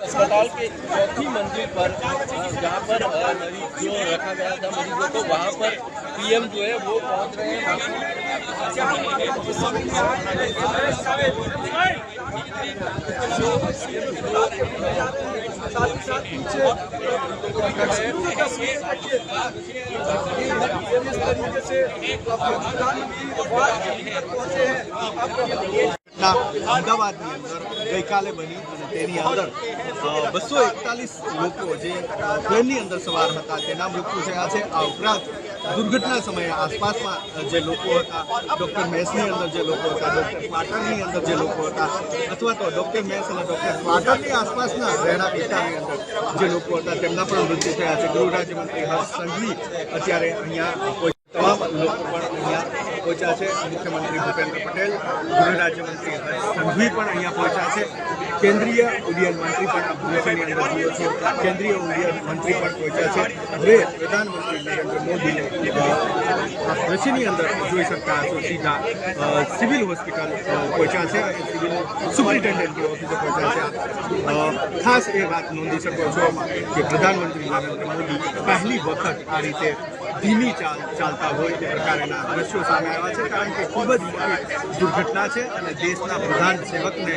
अस्पताल के चौथी मंजिल पर जहाँ पर जो रखा गया था मरीजों को, वहाँ पर पीएम जो है वो पहुँच रहे हैं। અમદાવાદની અંદર ગઈકાલે બની અને તેની અંદર 241 લોકો જે પ્લેનની અંદર સવાર હતા તેના મૃત્યુ થયા છે। આ ઉપરાંત દુર્ઘટના સમયે આસપાસમાં જે લોકો હતા, ડૉક્ટર મેસની અંદર જે લોકો હતા, ડૉક્ટર ક્વાર્ટરની અંદર જે લોકો હતા, અથવા તો ડૉક્ટર મેસ અને ડૉક્ટર ક્વાર્ટરની આસપાસના રહેણાંક વિસ્તારની અંદર જે લોકો હતા તેમના પણ મૃત્યુ થયા છે। ગૃહ રાજ્યમંત્રી હર્ષ સંઘવી અત્યારે અહીંયા તમામ લોકો પણ અહીંયા પહોંચ્યા છે। મુખ્યમંત્રી ભૂપેન્દ્ર પટેલ, ગૃહ રાજ્યમંત્રી હર્ષ સંઘવી પણ અહીંયા પહોંચ્યા છે। કેન્દ્રીય ઉડ્ડયન મંત્રી પણ ભૂષણની અંદર જુઓ છો, કેન્દ્રીય ઉડ્ડયન મંત્રી પણ પહોંચ્યા છે। હવે પ્રધાનમંત્રી નરેન્દ્ર મોદી આ દ્રશ્યની અંદર જોઈ શકતા હશો સીધા સિવિલ હોસ્પિટલ પહોંચ્યા છે અને સિવિલ સુપ્રિન્ટેન્ડન્ટની ઓફિસે પહોંચ્યા છે। ખાસ એ વાત નોંધી શકો છો કે પ્રધાનમંત્રી નરેન્દ્ર મોદી પહેલી વખત આ રીતે ધીમી ચાલતા હોય તે પ્રકારના દ્રશ્યો સામે આવ્યા છે, કારણ કે ખૂબ જ મોટી દુર્ઘટના છે અને દેશના પ્રધાન સેવકને